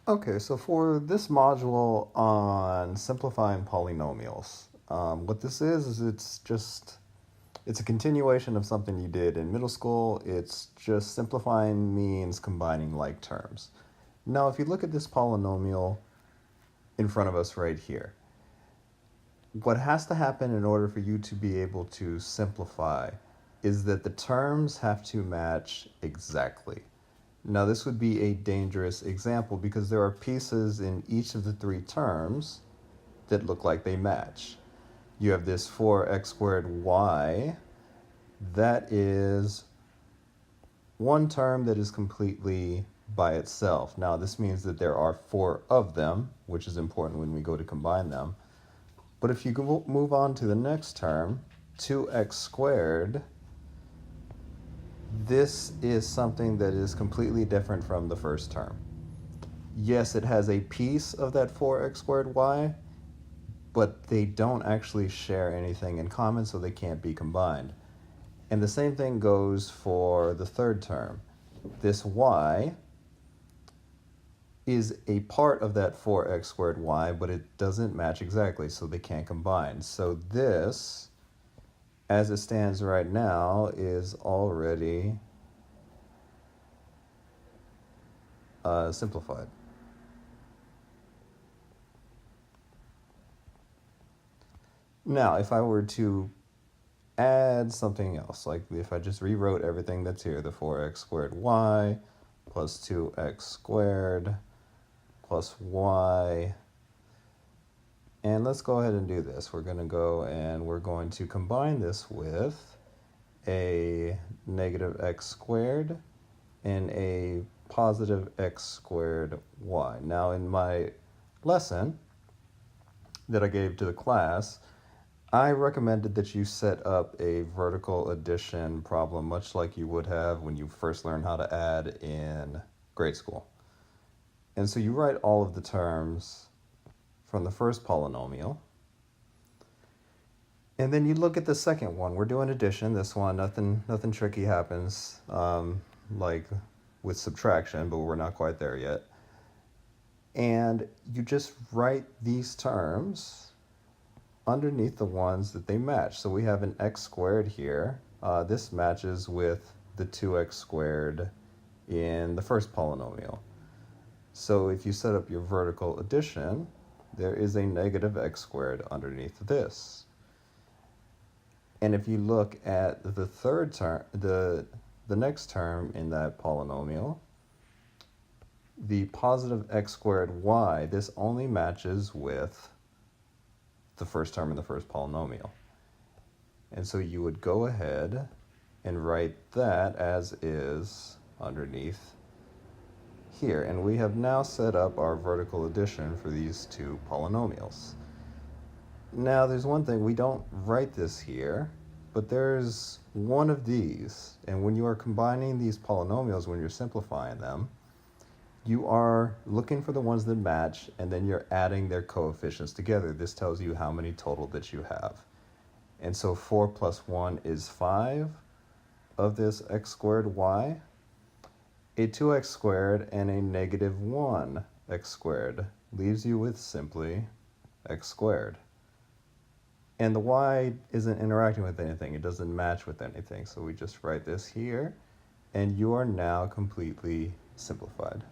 Okay, so for this module on simplifying polynomials, what this is it's a continuation of something you did in middle school. It's just simplifying means combining like terms. Now, if you look at this polynomial in front of us right here, what has to happen in order for you to be able to simplify is that the terms have to match exactly. Now, this would be a dangerous example because there are pieces in each of the three terms that look like they match. You have this 4x squared y. That is one term that is completely by itself. Now, this means that there are four of them, which is important when we go to combine them. But if you move on to the next term, 2x squared, this is something that is completely different from the first term. Yes, it has a piece of that 4x squared y, but they don't actually share anything in common, so they can't be combined. And the same thing goes for the third term. This y is a part of that 4x squared y, but it doesn't match exactly, so they can't combine. So this, as it stands right now, is already simplified. Now, if I were to add something else, like if I just rewrote everything that's here, the 4x squared y plus 2x squared plus y, and let's go ahead and do this. We're going to go and we're going to combine this with a negative x squared and a positive x squared y. Now, in my lesson that I gave to the class, I recommended that you set up a vertical addition problem, much like you would have when you first learned how to add in grade school. And so you write all of the terms from the first polynomial. And then you look at the second one. We're doing addition. This one, nothing tricky happens, like with subtraction, but we're not quite there yet. And you just write these terms underneath the ones that they match. So we have an x squared here. This matches with the 2x squared in the first polynomial. So if you set up your vertical addition, there is a negative x squared underneath this. And if you look at the third term, the next term in that polynomial, the positive x squared y, this only matches with the first term in the first polynomial. And so you would go ahead and write that as is underneath here. And we have now set up our vertical addition for these two polynomials. Now, there's one thing, we don't write this here, but there's one of these. And when you are combining these polynomials, when you're simplifying them, you are looking for the ones that match, and then you're adding their coefficients together. This tells you how many total that you have. And so 4 plus 1 is 5 of this x squared y. A 2x squared and a negative 1 x squared leaves you with simply x squared. And the y isn't interacting with anything. It doesn't match with anything. So we just write this here, and you are now completely simplified.